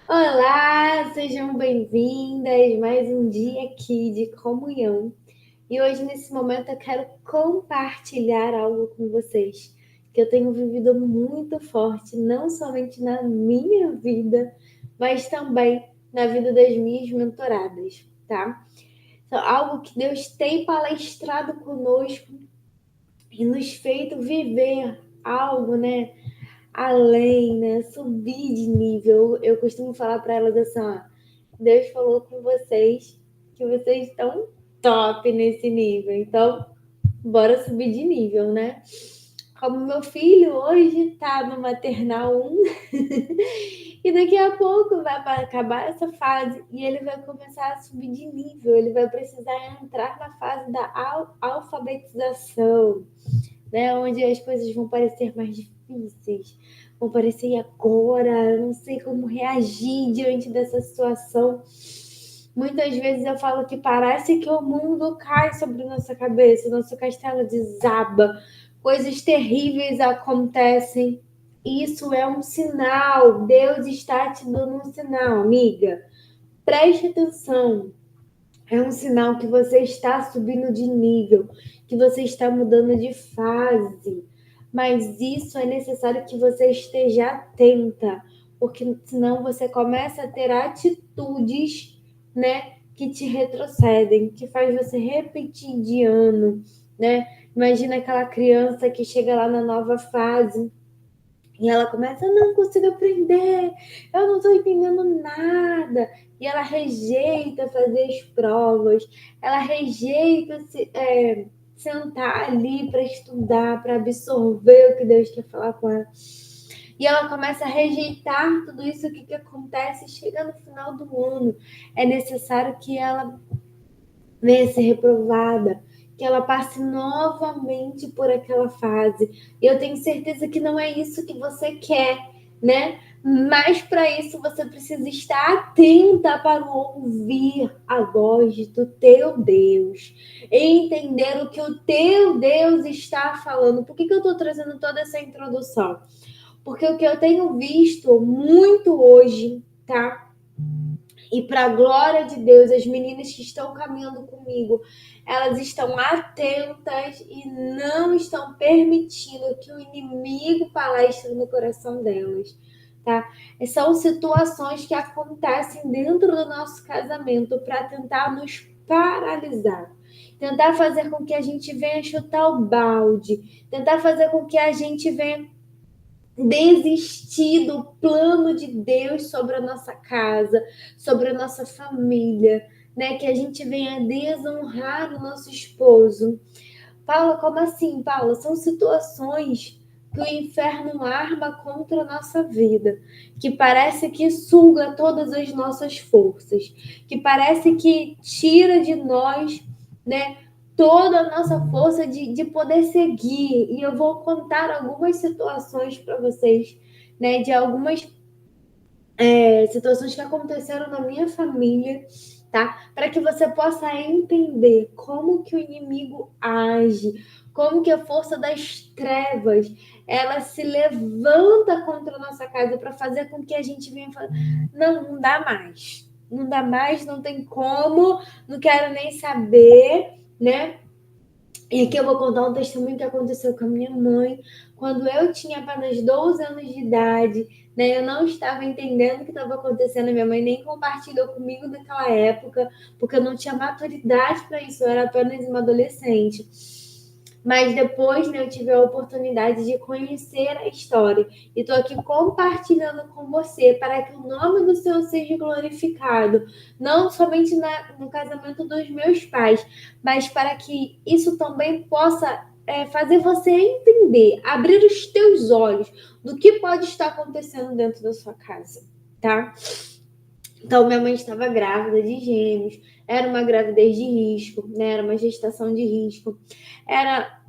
Olá, sejam bem-vindas. Mais um dia aqui de comunhão. E hoje, nesse momento, eu quero compartilhar algo com vocês que eu tenho vivido muito forte, não somente na minha vida, mas também na vida das minhas mentoradas, tá? Então, algo que Deus tem palestrado conosco e nos feito viver algo, né? Além, né? Subir de nível. Eu costumo falar para elas assim, ó, Deus falou com vocês que vocês estão top nesse nível. Então, bora subir de nível, né? Como meu filho hoje tá no maternal 1 e daqui a pouco vai acabar essa fase e ele vai começar a subir de nível, ele vai precisar entrar na fase da alfabetização, né? Onde as coisas vão parecer mais difíceis, vão parecer e agora, eu não sei como reagir diante dessa situação. Muitas vezes eu falo que parece que o mundo cai sobre nossa cabeça, nosso castelo desaba, coisas terríveis acontecem. Isso é um sinal, Deus está te dando um sinal, amiga. Preste atenção, é um sinal que você está subindo de nível, que você está mudando de fase. Mas isso é necessário que você esteja atenta, porque senão você começa a ter atitudes, né, que te retrocedem, que faz você repetir de ano, né? Imagina aquela criança que chega lá na nova fase e ela começa, não consigo aprender, eu não estou entendendo nada. E ela rejeita fazer as provas, ela rejeita sentar ali para estudar, para absorver o que Deus quer falar com ela. E ela começa a rejeitar tudo isso. O que acontece? Chega no final do ano, é necessário que ela venha ser reprovada, que ela passe novamente por aquela fase. E eu tenho certeza que não é isso que você quer, né? Mas para isso você precisa estar atenta para ouvir a voz do teu Deus, entender o que o teu Deus está falando. Por que eu estou trazendo toda essa introdução? Porque o que eu tenho visto muito hoje, tá? E para a glória de Deus, as meninas que estão caminhando comigo, elas estão atentas e não estão permitindo que o inimigo palestre no coração delas, tá? São situações que acontecem dentro do nosso casamento para tentar nos paralisar, tentar fazer com que a gente venha chutar o balde, tentar fazer com que a gente venha desistir do plano de Deus sobre a nossa casa, sobre a nossa família, né? Que a gente venha desonrar o nosso esposo. Paula, como assim, Paula? São situações que o inferno arma contra a nossa vida, que parece que suga todas as nossas forças, que parece que tira de nós, né, toda a nossa força de poder seguir. E eu vou contar algumas situações para vocês, né, de algumas situações que aconteceram na minha família, tá? Para que você possa entender como que o inimigo age, como que a força das trevas ela se levanta contra a nossa casa para fazer com que a gente venha falar, não dá mais, não dá mais, não tem como, não quero nem saber, né? E aqui eu vou contar um testemunho que aconteceu com a minha mãe quando eu tinha apenas 12 anos de idade, né? Eu não estava entendendo o que estava acontecendo. Minha mãe nem compartilhou comigo naquela época, porque eu não tinha maturidade para isso, eu era apenas uma adolescente. Mas depois, né, eu tive a oportunidade de conhecer a história. E estou aqui compartilhando com você para que o nome do Senhor seja glorificado. Não somente no casamento dos meus pais, mas para que isso também possa fazer você entender, abrir os teus olhos do que pode estar acontecendo dentro da sua casa, tá? Então, minha mãe estava grávida de gêmeos, era uma gravidez de risco, né? Era uma gestação de risco.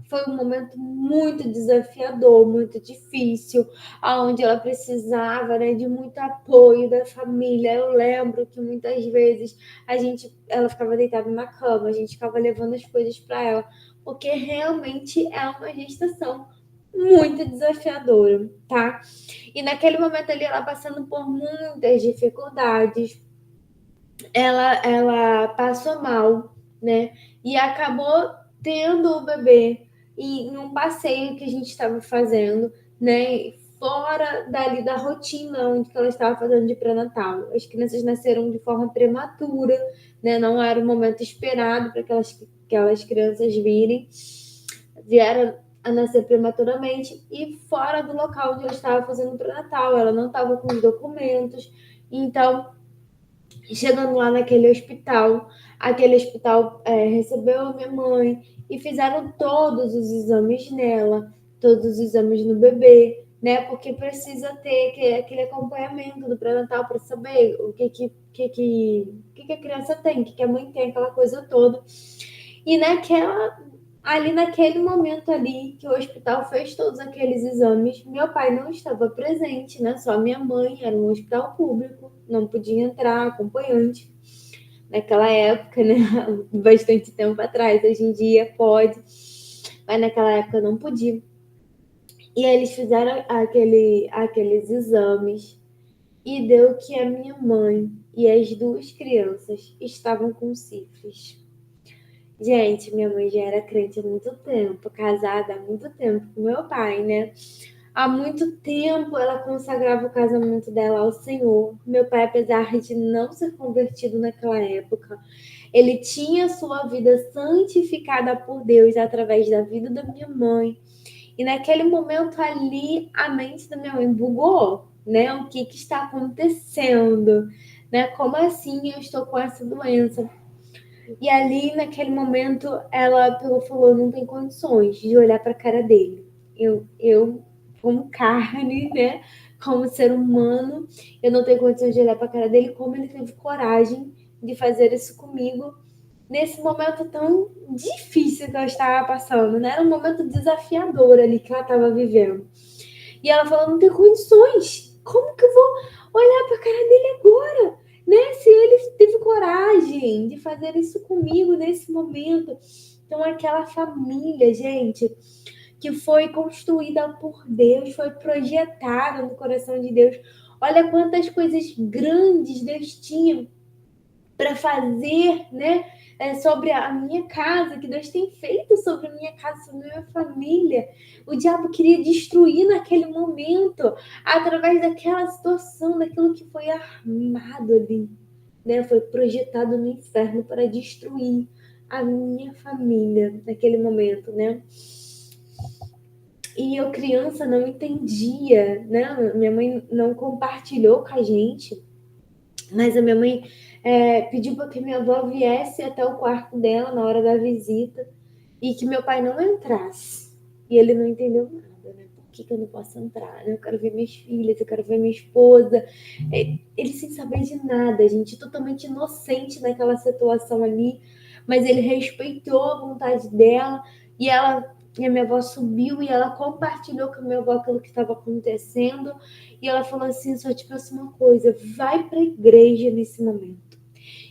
Foi um momento muito desafiador, muito difícil, onde ela precisava, né, de muito apoio da família. Eu lembro que muitas vezes ela ficava deitada na cama, a gente ficava levando as coisas para ela, porque realmente é uma gestação muito desafiadora, tá? E naquele momento ali, ela passando por muitas dificuldades, ela passou mal, né? E acabou tendo o bebê em um passeio que a gente estava fazendo, né? Fora dali da rotina onde que ela estava fazendo de pré-natal. As crianças nasceram de forma prematura, né? Não era o momento esperado para aquelas crianças vieram a nascer prematuramente e fora do local onde ela estava fazendo o pré-natal. Ela não estava com os documentos, então chegando lá naquele hospital, aquele hospital recebeu a minha mãe e fizeram todos os exames nela, todos os exames no bebê, né? Porque precisa ter aquele acompanhamento do pré-natal para saber o que a criança tem, o que a mãe tem, aquela coisa toda. E ali naquele momento ali que o hospital fez todos aqueles exames, meu pai não estava presente, né? Só minha mãe, era um hospital público, não podia entrar acompanhante. Naquela época, né? Bastante tempo atrás, hoje em dia pode, mas naquela época não podia. E aí eles fizeram aqueles exames e deu que a minha mãe e as duas crianças estavam com sífilis. Gente, minha mãe já era crente há muito tempo, casada há muito tempo com meu pai, né? Há muito tempo ela consagrava o casamento dela ao Senhor. Meu pai, apesar de não ser convertido naquela época, ele tinha sua vida santificada por Deus através da vida da minha mãe. E naquele momento ali, a mente da minha mãe bugou, né? O que está acontecendo? Né? Como assim eu estou com essa doença? E ali, naquele momento, ela pegou e falou: não tem condições de olhar para a cara dele. Eu, como carne, né? Como ser humano, eu não tenho condições de olhar para a cara dele. Como ele teve coragem de fazer isso comigo nesse momento tão difícil que eu estava passando, né? Era um momento desafiador ali que ela estava vivendo. E ela falou: não tem condições. Como que eu vou olhar para a cara dele agora? Né? Se ele teve coragem de fazer isso comigo nesse momento. Então, aquela família, gente, que foi construída por Deus, foi projetada no coração de Deus. Olha quantas coisas grandes Deus tinha para fazer, né? Sobre a minha casa, que Deus tem feito sobre a minha casa, sobre a minha família. O diabo queria destruir naquele momento, através daquela situação, daquilo que foi armado ali, né? Foi projetado no inferno para destruir a minha família naquele momento, né? E eu, criança, não entendia, né? Minha mãe não compartilhou com a gente, mas a minha mãe pediu para que minha avó viesse até o quarto dela na hora da visita e que meu pai não entrasse. E ele não entendeu nada, né? Por que eu não posso entrar? Eu quero ver minhas filhas, eu quero ver minha esposa. Ele sem saber de nada, gente, totalmente inocente naquela situação ali, mas ele respeitou a vontade dela e e a minha avó subiu e ela compartilhou com a minha avó aquilo que estava acontecendo. E ela falou assim: só te peço uma coisa, vai para a igreja nesse momento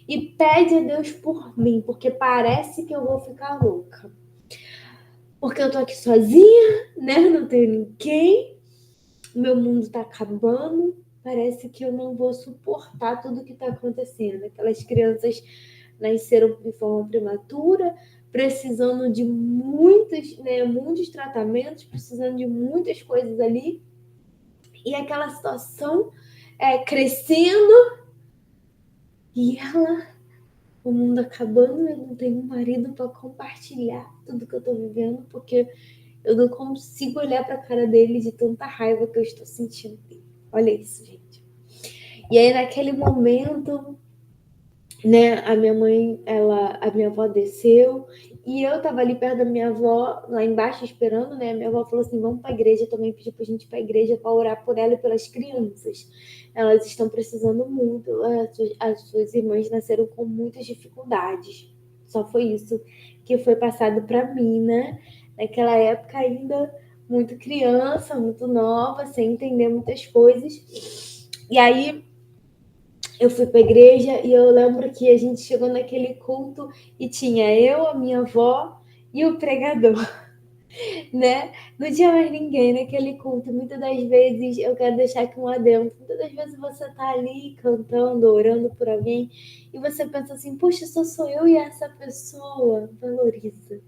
e pede a Deus por mim, porque parece que eu vou ficar louca. Porque eu tô aqui sozinha, né? Não tenho ninguém, meu mundo tá acabando, parece que eu não vou suportar tudo que tá acontecendo. Aquelas crianças nasceram de forma prematura, precisando de muitos tratamentos, precisando de muitas coisas ali. E aquela situação crescendo e o mundo acabando, eu não tenho um marido para compartilhar tudo que eu tô vivendo, porque eu não consigo olhar para a cara dele de tanta raiva que eu estou sentindo dele. Olha isso, gente. E aí, naquele momento, né, a minha avó desceu e eu tava ali perto da minha avó, lá embaixo esperando, né? A minha avó falou assim: vamos para a igreja, também pediu pra gente ir para a igreja para orar por ela e pelas crianças. Elas estão precisando muito, as suas irmãs nasceram com muitas dificuldades. Só foi isso que foi passado para mim, né? Naquela época ainda muito criança, muito nova, sem entender muitas coisas. E aí eu fui para a igreja e eu lembro que a gente chegou naquele culto e tinha eu, a minha avó e o pregador. né? Não tinha mais ninguém naquele culto. Muitas das vezes, eu quero deixar aqui um adendo, muitas das vezes você tá ali cantando, orando por alguém, e você pensa assim, poxa, só sou eu e essa pessoa. Valoriza.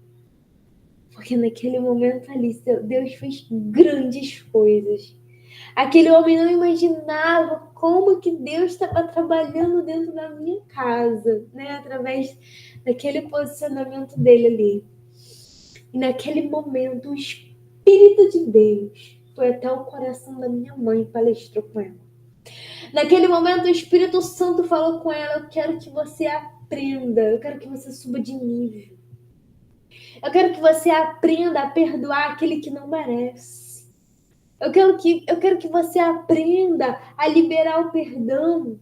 Porque naquele momento ali, Deus fez grandes coisas. Aquele homem não imaginava como que Deus estava trabalhando dentro da minha casa, né? Através daquele posicionamento dele ali. E naquele momento, o Espírito de Deus foi até o coração da minha mãe e palestrou com ela. Naquele momento, o Espírito Santo falou com ela: eu quero que você aprenda, eu quero que você suba de nível. Eu quero que você aprenda a perdoar aquele que não merece. Eu quero que você aprenda a liberar o perdão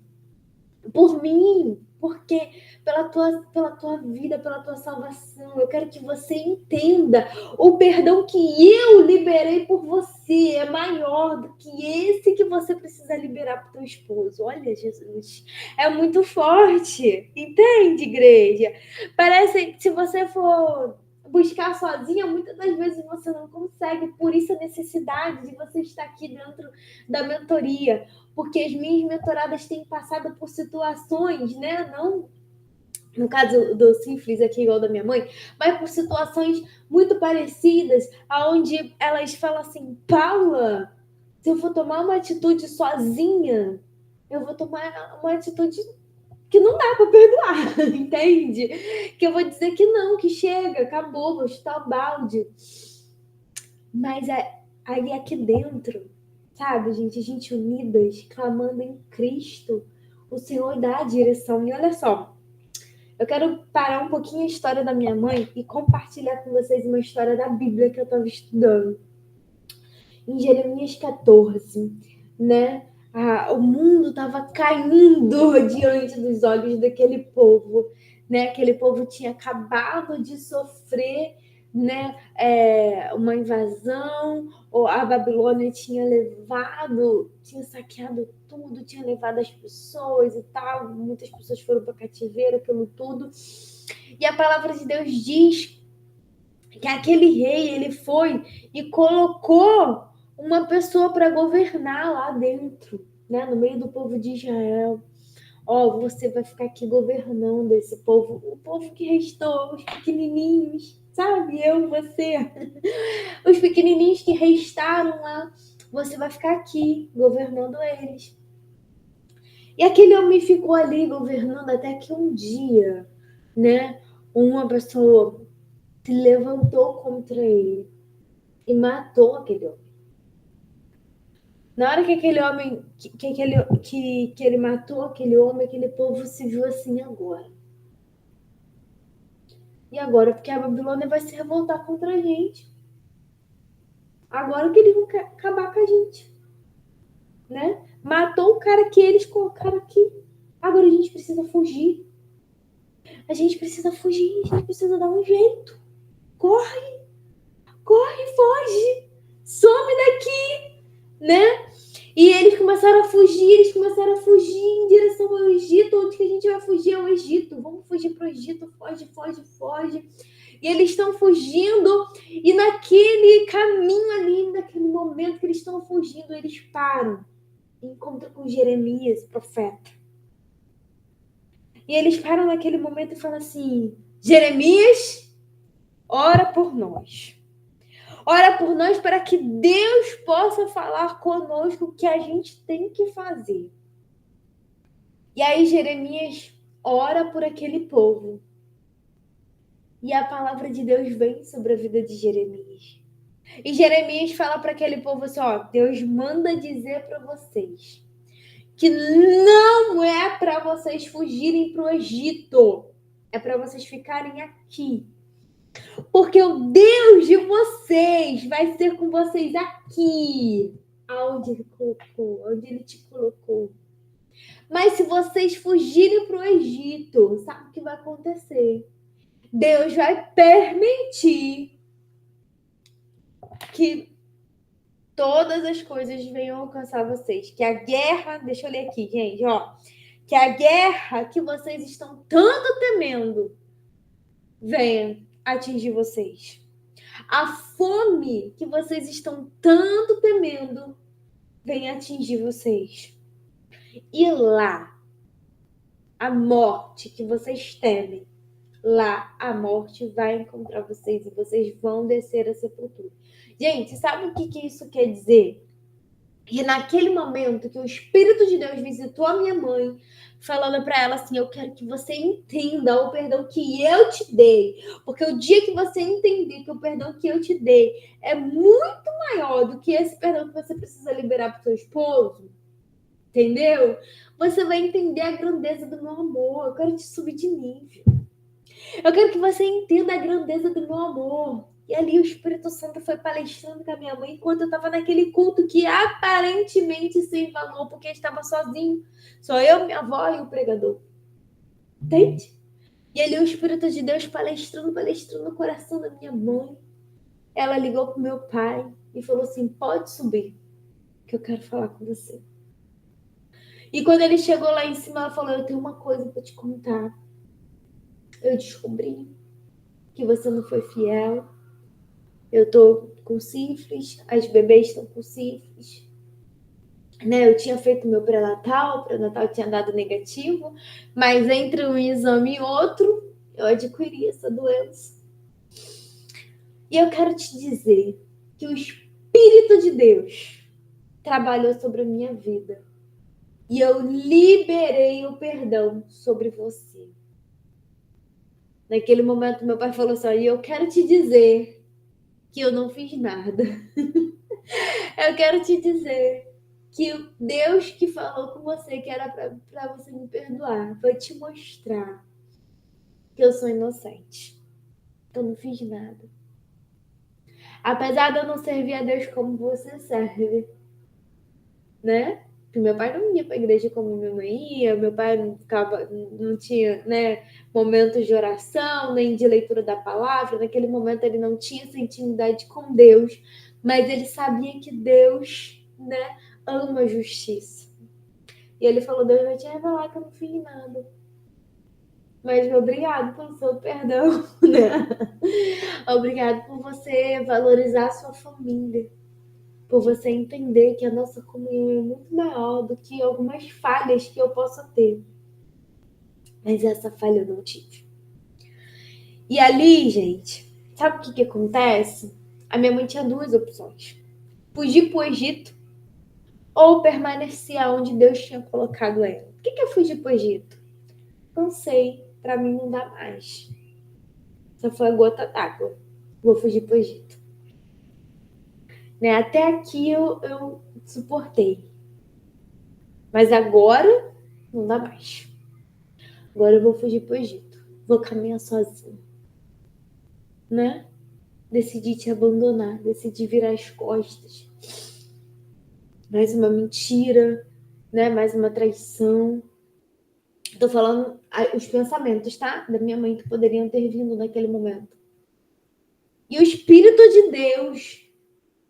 por mim, porque pela tua vida, pela tua salvação, eu quero que você entenda o perdão que eu liberei por você é maior do que esse que você precisa liberar para o teu esposo. Olha, Jesus, é muito forte, entende, igreja? Parece que se você for buscar sozinha, muitas das vezes você não consegue, por isso a necessidade de você estar aqui dentro da mentoria, porque as minhas mentoradas têm passado por situações, né? Não no caso do Simples aqui, igual da minha mãe, mas por situações muito parecidas, aonde elas falam assim, Paula, se eu for tomar uma atitude sozinha, eu vou tomar uma atitude que não dá para perdoar, entende? Que eu vou dizer que não, que chega, acabou, vou chutar o balde. Mas aí aqui dentro, sabe, gente, a gente unidas, clamando em Cristo, o Senhor dá a direção. E olha só, eu quero parar um pouquinho a história da minha mãe e compartilhar com vocês uma história da Bíblia que eu estava estudando. Em Jeremias 14, né? O mundo estava caindo diante dos olhos daquele povo, né? Aquele povo tinha acabado de sofrer, né? Uma invasão, ou a Babilônia tinha levado, tinha saqueado tudo, tinha levado as pessoas e tal. Muitas pessoas foram para cativeiro, aquilo tudo. E a palavra de Deus diz que aquele rei, ele foi e colocou uma pessoa para governar lá dentro, né, no meio do povo de Israel. Ó, você vai ficar aqui governando esse povo, o povo que restou, os pequenininhos, sabe? Eu, você, os pequenininhos que restaram lá, você vai ficar aqui governando eles. E aquele homem ficou ali governando até que um dia, né, uma pessoa se levantou contra ele e matou aquele homem. Na hora que aquele homem, que ele matou aquele homem, aquele povo se viu assim agora. E agora? Porque a Babilônia vai se revoltar contra a gente. Agora que eles vão acabar com a gente. Né? Matou o cara que eles colocaram aqui. Agora a gente precisa fugir. A gente precisa fugir, a gente precisa dar um jeito. Corre, corre, foge. Some daqui, né? E eles começaram a fugir em direção ao Egito. Onde que a gente vai fugir? Ao Egito. Vamos fugir para o Egito. Foge, foge, foge. E eles estão fugindo. E naquele caminho ali, naquele momento que eles estão fugindo, eles param. Encontram com Jeremias, profeta. E eles param naquele momento e falam assim, Jeremias, ora por nós. Ora por nós para que Deus possa falar conosco o que a gente tem que fazer. E aí Jeremias ora por aquele povo. E a palavra de Deus vem sobre a vida de Jeremias. E Jeremias fala para aquele povo assim, ó, Deus manda dizer para vocês que não é para vocês fugirem para o Egito. É para vocês ficarem aqui. Porque o Deus de vocês vai ser com vocês aqui, aonde ele colocou, onde ele te colocou. Mas se vocês fugirem para o Egito, sabe o que vai acontecer? Deus vai permitir que todas as coisas venham alcançar vocês. Que a guerra, deixa eu ler aqui, gente, ó. Que a guerra que vocês estão tanto temendo venha atingir vocês. A fome que vocês estão tanto temendo vem atingir vocês. E lá, a morte que vocês temem, lá a morte vai encontrar vocês e vocês vão descer a sepultura. Gente, sabe o que isso quer dizer? E naquele momento que o Espírito de Deus visitou a minha mãe, falando para ela assim: eu quero que você entenda o perdão que eu te dei, porque o dia que você entender que o perdão que eu te dei é muito maior do que esse perdão que você precisa liberar para o seu esposo, entendeu? Você vai entender a grandeza do meu amor. Eu quero te subir de nível. Eu quero que você entenda a grandeza do meu amor. E ali o Espírito Santo foi palestrando com a minha mãe enquanto eu estava naquele culto que aparentemente sem valor, porque estava sozinho. Só eu, minha avó e o pregador. Entende? E ali o Espírito de Deus palestrando no coração da minha mãe. Ela ligou pro meu pai e falou assim: pode subir, que eu quero falar com você. E quando ele chegou lá em cima, ela falou: eu tenho uma coisa para te contar. Eu descobri que você não foi fiel. Eu tô com sífilis, as bebês estão com sífilis. Né? Eu tinha feito meu pré-natal, o pré-natal tinha dado negativo, mas entre um exame e outro, eu adquiri essa doença. E eu quero te dizer que o Espírito de Deus trabalhou sobre a minha vida. E eu liberei o perdão sobre você. Naquele momento, meu pai falou assim: e eu quero te dizer que eu não fiz nada. Eu quero te dizer que o Deus que falou com você, que era para você me perdoar, vai te mostrar que eu sou inocente. Que eu não fiz nada. Apesar de eu não servir a Deus como você serve, né? Porque meu pai não ia para a igreja como minha mãe ia, meu pai não tinha, né, momentos de oração, nem de leitura da palavra. Naquele momento ele não tinha essa intimidade com Deus, mas ele sabia que Deus, né, ama a justiça. E ele falou: Deus vai te revelar que eu não fiz nada. Mas obrigado pelo seu perdão, né? Obrigado por você valorizar a sua família. Por você entender que a nossa comunhão é muito maior do que algumas falhas que eu possa ter. Mas essa falha eu não tive. E ali, gente, sabe o que acontece? A minha mãe tinha duas opções: fugir para o Egito ou permanecer onde Deus tinha colocado ela. Por que é fugir para o Egito? Não sei, para mim não dá mais. Essa foi a gota d'água. Vou fugir para o Egito. Né? Até aqui eu suportei. Mas agora não dá mais. Agora eu vou fugir para o Egito. Vou caminhar sozinha. Né? Decidi te abandonar. Decidi virar as costas. Mais uma mentira. Né? Mais uma traição. Tô falando os pensamentos, tá? Da minha mãe que poderiam ter vindo naquele momento. E o Espírito de Deus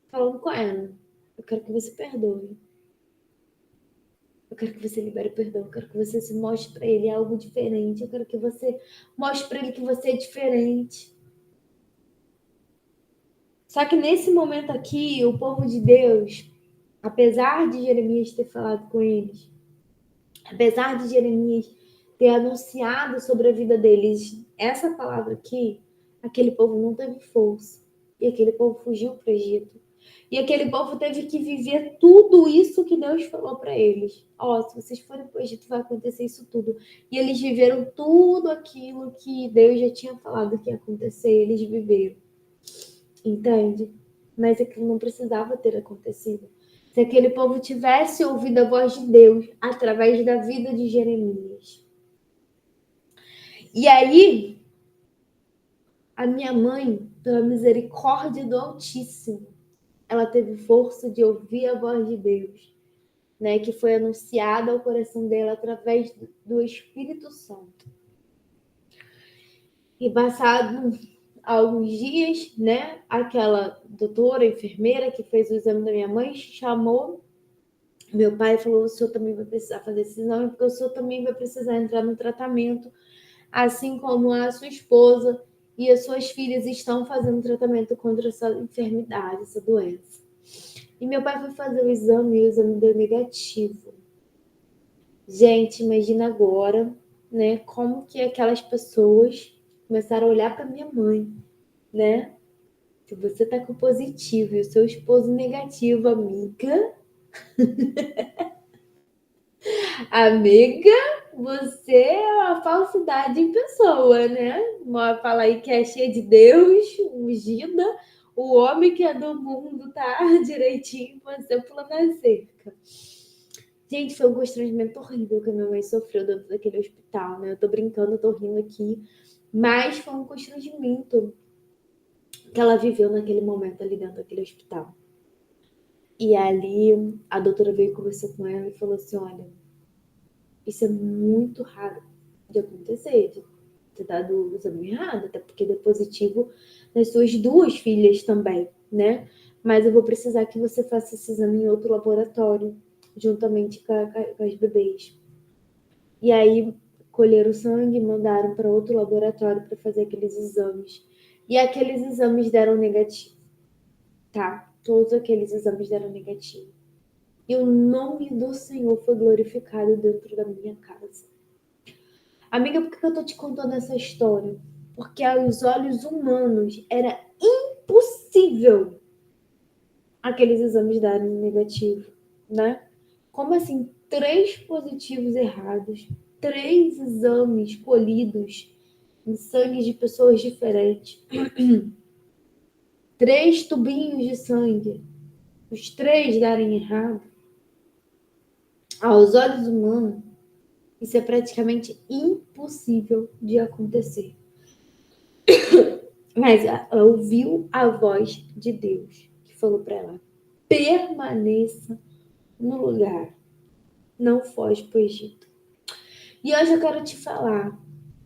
falando com ela: eu quero que você perdoe. Eu quero que você libere o perdão. Eu quero que você se mostre para ele algo diferente. Eu quero que você mostre para ele que você é diferente. Só que nesse momento aqui, o povo de Deus, apesar de Jeremias ter falado com eles, apesar de Jeremias ter anunciado sobre a vida deles essa palavra aqui, aquele povo não teve força. E aquele povo fugiu para o Egito. E aquele povo teve que viver tudo isso que Deus falou para eles. Ó, se vocês forem para o Egito, vai acontecer isso tudo. E eles viveram tudo aquilo que Deus já tinha falado que ia acontecer. Eles viveram. Entende? Mas aquilo não precisava ter acontecido. Se aquele povo tivesse ouvido a voz de Deus através da vida de Jeremias. E aí, a minha mãe, pela misericórdia do Altíssimo, ela teve força de ouvir a voz de Deus, né, que foi anunciada ao coração dela através do Espírito Santo. E passado alguns dias, né, aquela doutora, enfermeira que fez o exame da minha mãe, chamou meu pai e falou: o senhor também vai precisar fazer esse exame, porque o senhor também vai precisar entrar no tratamento, assim como a sua esposa. e as suas filhas estão fazendo tratamento contra essa enfermidade, essa doença. E meu pai foi fazer o exame e o exame deu negativo. Gente, imagina agora, né, como que aquelas pessoas começaram a olhar para minha mãe, né? Se você tá com positivo e o seu esposo negativo, amiga, amiga, você é uma falsidade em pessoa, né? Fala aí que é cheia de Deus, ungida, o homem que é do mundo tá direitinho, você pula na cerca. Gente, foi um constrangimento horrível que a minha mãe sofreu dentro daquele hospital, né? Eu tô brincando, eu tô rindo aqui, mas foi um constrangimento que ela viveu naquele momento ali dentro daquele hospital. E ali a doutora veio conversar com ela e falou assim: olha, isso é muito raro de acontecer, de ter dado o exame errado, até porque deu positivo nas suas duas filhas também, né? Mas eu vou precisar que você faça esse exame em outro laboratório, juntamente com as bebês. E aí colheram o sangue e mandaram para outro laboratório para fazer aqueles exames. E aqueles exames deram negativo, tá? Todos aqueles exames deram negativo. E o nome do Senhor foi glorificado dentro da minha casa. Amiga, por que eu tô te contando essa história? Porque aos olhos humanos era impossível aqueles exames darem negativo, né? Como assim? 3 positivos errados, 3 exames colhidos em sangue de pessoas diferentes, 3 tubinhos de sangue, os 3 darem errado. Aos olhos humanos, isso é praticamente impossível de acontecer. Mas ela ouviu a voz de Deus, que falou para ela: permaneça no lugar, não foge para o Egito. E hoje eu quero te falar,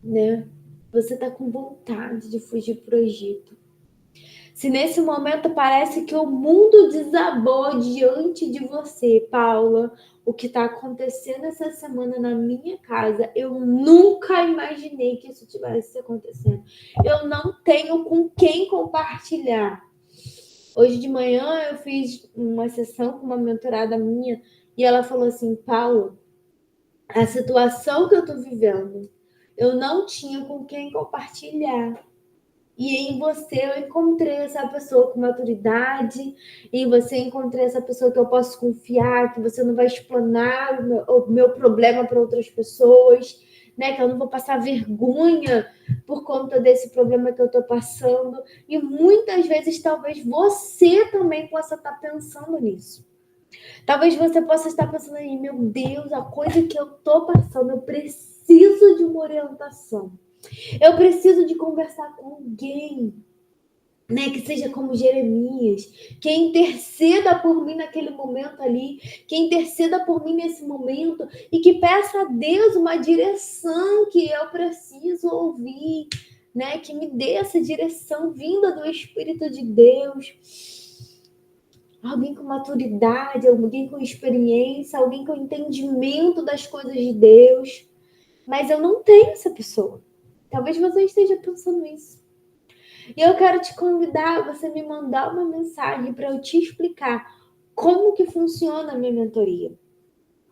né? Você está com vontade de fugir para o Egito. Se nesse momento parece que o mundo desabou diante de você, Paula, o que está acontecendo essa semana na minha casa, eu nunca imaginei que isso tivesse acontecendo. Eu não tenho com quem compartilhar. Hoje de manhã eu fiz uma sessão com uma mentorada minha e ela falou assim: Paula, a situação que eu estou vivendo, eu não tinha com quem compartilhar. E em você eu encontrei essa pessoa com maturidade, em você encontrei essa pessoa que eu posso confiar, que você não vai explanar o meu problema para outras pessoas, né? Que eu não vou passar vergonha por conta desse problema que eu estou passando. E muitas vezes talvez você também possa estar pensando nisso. Talvez você possa estar pensando aí, meu Deus, a coisa que eu estou passando, eu preciso de uma orientação. Eu preciso de conversar com alguém, né, que seja como Jeremias, que interceda por mim naquele momento ali, que interceda por mim nesse momento e que peça a Deus uma direção que eu preciso ouvir, né, que me dê essa direção vinda do Espírito de Deus. Alguém com maturidade, alguém com experiência, alguém com entendimento das coisas de Deus. Mas eu não tenho essa pessoa. Talvez você esteja pensando isso. E eu quero te convidar a você me mandar uma mensagem para eu te explicar como que funciona a minha mentoria.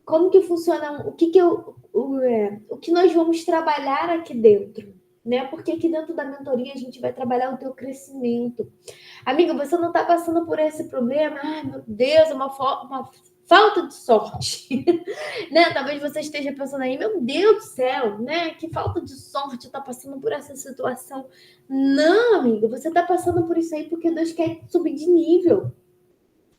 Como que funciona, o que nós vamos trabalhar aqui dentro, né? Porque aqui dentro da mentoria a gente vai trabalhar o teu crescimento. Amiga, você não está passando por esse problema? Ai, meu Deus, é uma falta de sorte, né? Talvez você esteja pensando aí, meu Deus do céu, né? Que falta de sorte tá passando por essa situação. Não, amiga, você tá passando por isso aí porque Deus quer subir de nível,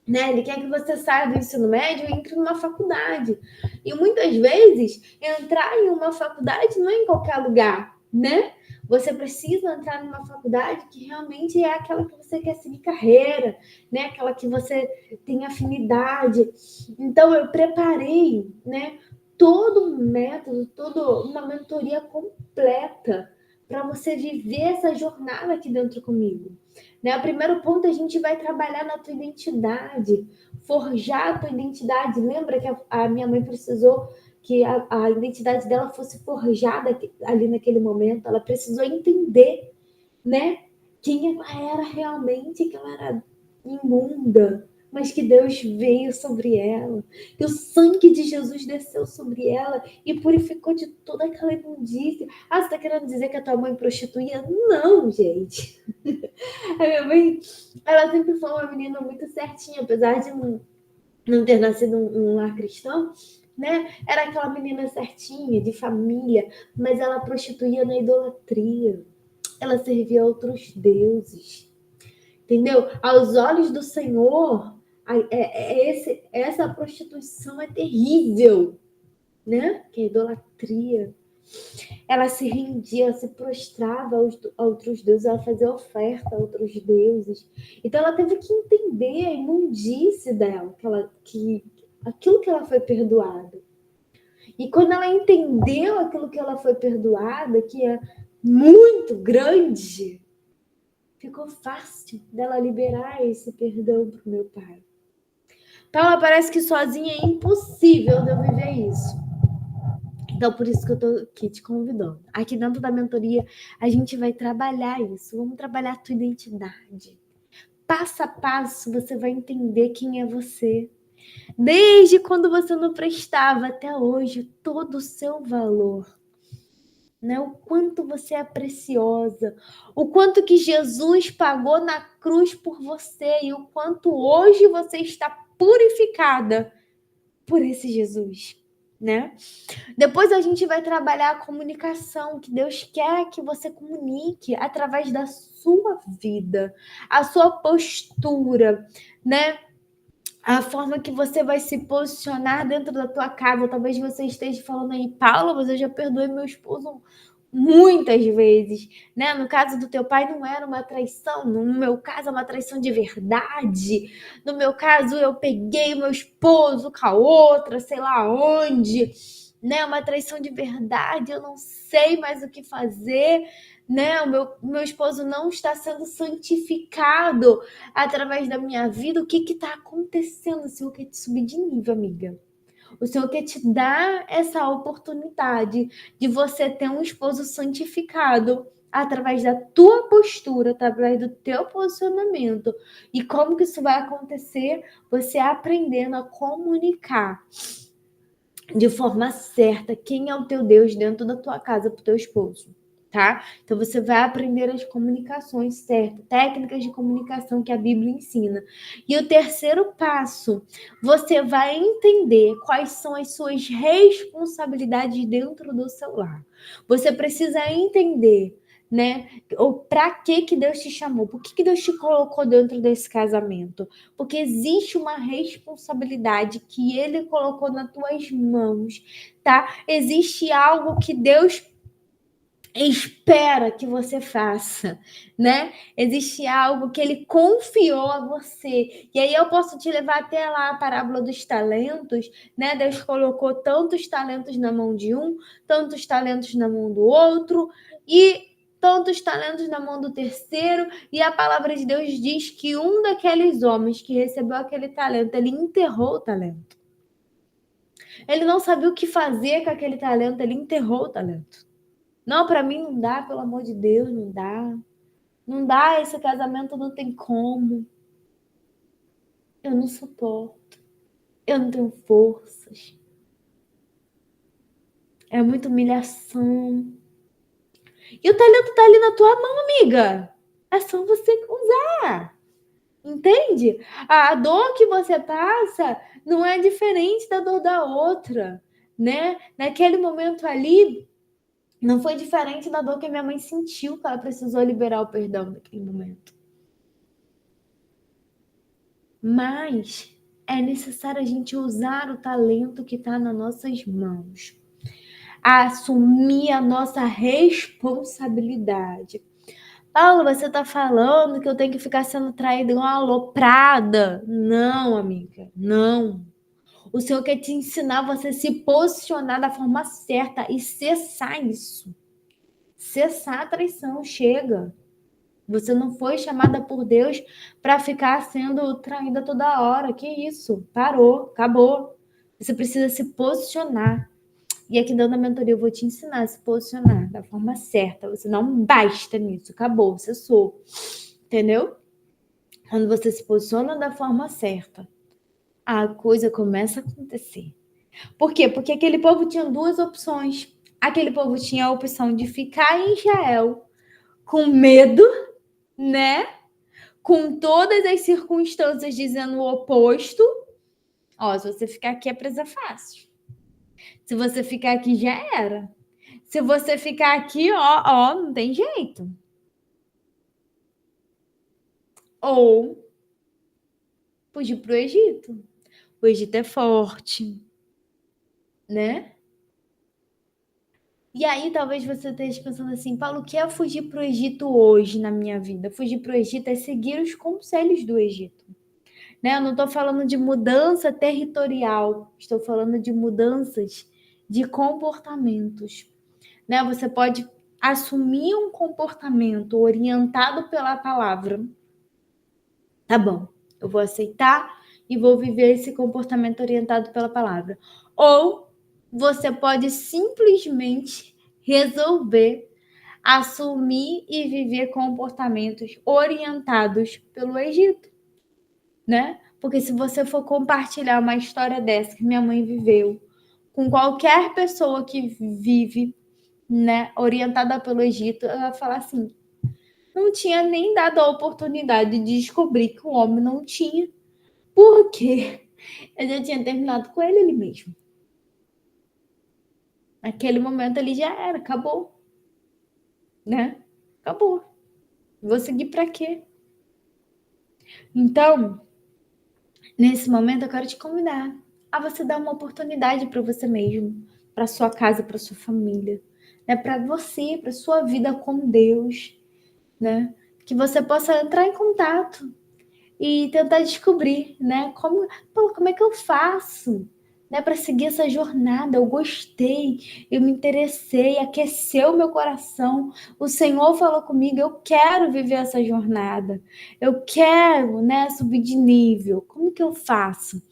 né? Ele quer que você saia do ensino médio e entre numa faculdade. E muitas vezes, entrar em uma faculdade não é em qualquer lugar, né? Você precisa entrar numa faculdade que realmente é aquela que você quer seguir carreira, né? Aquela que você tem afinidade. Então, eu preparei, né? Todo um método, toda uma mentoria completa para você viver essa jornada aqui dentro comigo. Né? O primeiro ponto, a gente vai trabalhar na tua identidade, forjar a tua identidade. Lembra que a minha mãe precisou que a identidade dela fosse forjada ali naquele momento? Ela precisou entender né? Quem ela era realmente, que ela era imunda, mas que Deus veio sobre ela, que o sangue de Jesus desceu sobre ela e purificou de toda aquela imundícia. Ah, você tá querendo dizer que a tua mãe prostituía? Não, gente. A minha mãe, ela sempre foi uma menina muito certinha, apesar de não ter nascido num lar cristão, né? Era aquela menina certinha, de família, mas ela prostituía na idolatria. Ela servia a outros deuses, entendeu? Aos olhos do Senhor, essa prostituição é terrível, né? Que é a idolatria. Ela se rendia, ela se prostrava a outros deuses, ela fazia oferta a outros deuses. Então ela teve que entender a imundície dela, aquilo que ela foi perdoada. E quando ela entendeu aquilo que ela foi perdoada, que é muito grande, ficou fácil dela liberar esse perdão para o meu pai. Paula, parece que sozinha é impossível de eu viver isso. Então, por isso que eu tô aqui te convidando. Aqui dentro da mentoria, a gente vai trabalhar isso. Vamos trabalhar a tua identidade. Passo a passo, você vai entender quem é você. Desde quando você não prestava até hoje, todo o seu valor. Né? O quanto você é preciosa, o quanto que Jesus pagou na cruz por você e o quanto hoje você está purificada por esse Jesus, né? Depois a gente vai trabalhar a comunicação, que Deus quer que você comunique através da sua vida, a sua postura, né? A forma que você vai se posicionar dentro da tua casa. Talvez você esteja falando aí, Paula, mas eu já perdoei meu esposo muitas vezes, né? No caso do teu pai não era uma traição, no meu caso é uma traição de verdade. No meu caso eu peguei o meu esposo com a outra, sei lá onde, né? Uma traição de verdade, eu não sei mais o que fazer, né? O meu esposo não está sendo santificado através da minha vida. O que está acontecendo? O Senhor quer te subir de nível, amiga. O Senhor quer te dar essa oportunidade de você ter um esposo santificado através da tua postura, através do teu posicionamento. E como que isso vai acontecer? Você aprendendo a comunicar de forma certa quem é o teu Deus dentro da tua casa para o teu esposo. Tá? Então você vai aprender as comunicações certas, técnicas de comunicação que a Bíblia ensina. E o terceiro passo, você vai entender quais são as suas responsabilidades dentro do seu lar. Você precisa entender, né? Ou para que Deus te chamou? Por que Deus te colocou dentro desse casamento? Porque existe uma responsabilidade que Ele colocou nas tuas mãos, tá? Existe algo que Deus espera que você faça, né? Existe algo que ele confiou a você. E aí eu posso te levar até lá a parábola dos talentos, né? Deus colocou tantos talentos na mão de um, tantos talentos na mão do outro e tantos talentos na mão do terceiro, e a palavra de Deus diz que um daqueles homens que recebeu aquele talento, ele enterrou o talento. Ele não sabia o que fazer com aquele talento, ele enterrou o talento. Não, para mim não dá, pelo amor de Deus, não dá. Não dá, esse casamento não tem como. Eu não suporto. Eu não tenho forças. É muita humilhação. E o talento tá ali na tua mão, amiga. É só você usar. Entende? A dor que você passa não é diferente da dor da outra, né? Naquele momento ali, não foi diferente da dor que a minha mãe sentiu, que ela precisou liberar o perdão naquele momento. Mas é necessário a gente usar o talento que está nas nossas mãos, assumir a nossa responsabilidade. Paulo, você está falando que eu tenho que ficar sendo traída igual uma aloprada? Não, amiga, não. O Senhor quer te ensinar você a se posicionar da forma certa e cessar isso. Cessar a traição, chega. Você não foi chamada por Deus para ficar sendo traída toda hora. Que isso? Parou, acabou. Você precisa se posicionar. E aqui dentro da mentoria eu vou te ensinar a se posicionar da forma certa. Você não basta nisso, acabou, você sou. Entendeu? Quando você se posiciona da forma certa, a coisa começa a acontecer. Por quê? Porque aquele povo tinha duas opções. Aquele povo tinha a opção de ficar em Israel com medo, né? Com todas as circunstâncias dizendo o oposto. Ó, se você ficar aqui é presa fácil. Se você ficar aqui já era. Se você ficar aqui, ó, não tem jeito. Ou fugir para o Egito. O Egito é forte, né? E aí, talvez você esteja pensando assim, Paulo, o que é fugir para o Egito hoje na minha vida? Fugir para o Egito é seguir os conselhos do Egito. Né? Eu não estou falando de mudança territorial, estou falando de mudanças de comportamentos. Né? Você pode assumir um comportamento orientado pela palavra. Tá bom, eu vou aceitar e vou viver esse comportamento orientado pela palavra. Ou você pode simplesmente resolver assumir e viver comportamentos orientados pelo Egito, né? Porque se você for compartilhar uma história dessa que minha mãe viveu com qualquer pessoa que vive, né, orientada pelo Egito, ela vai falar assim: não tinha nem dado a oportunidade de descobrir que o homem não tinha, porque eu já tinha terminado com ele mesmo. Naquele momento ele já era, acabou, né? Acabou. Vou seguir para quê? Então, nesse momento eu quero te convidar a você dar uma oportunidade para você mesmo, para sua casa, para sua família, né? Para você, para sua vida com Deus, né? Que você possa entrar em contato e tentar descobrir, né? Como é que eu faço, né? Para seguir essa jornada. Eu gostei, eu me interessei, aqueceu meu coração. O Senhor falou comigo, eu quero viver essa jornada. Eu quero, né? Subir de nível. Como que eu faço?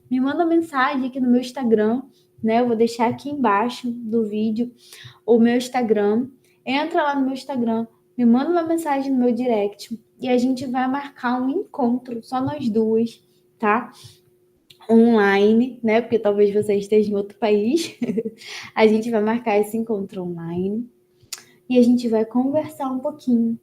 Me manda mensagem aqui no meu Instagram, né? Eu vou deixar aqui embaixo do vídeo o meu Instagram. Entra lá no meu Instagram, me manda uma mensagem no meu direct e a gente vai marcar um encontro, só nós duas, tá? Online, né? Porque talvez você esteja em outro país. A gente vai marcar esse encontro online e a gente vai conversar um pouquinho.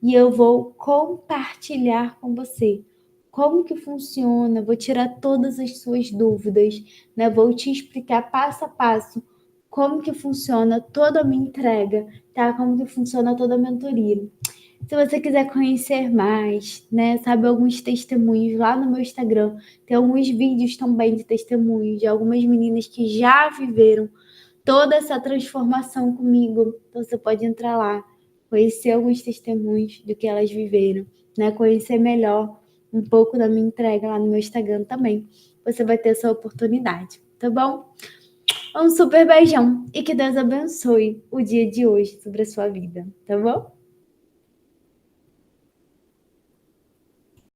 E eu vou compartilhar com você como que funciona, vou tirar todas as suas dúvidas, né? Vou te explicar passo a passo como que funciona toda a minha entrega, tá? Como que funciona toda a mentoria. Se você quiser conhecer mais, né, sabe alguns testemunhos lá no meu Instagram, tem alguns vídeos também de testemunhos de algumas meninas que já viveram toda essa transformação comigo. Então você pode entrar lá, conhecer alguns testemunhos do que elas viveram, né, conhecer melhor um pouco da minha entrega lá no meu Instagram também. Você vai ter essa oportunidade, tá bom? Um super beijão e que Deus abençoe o dia de hoje sobre a sua vida, tá bom?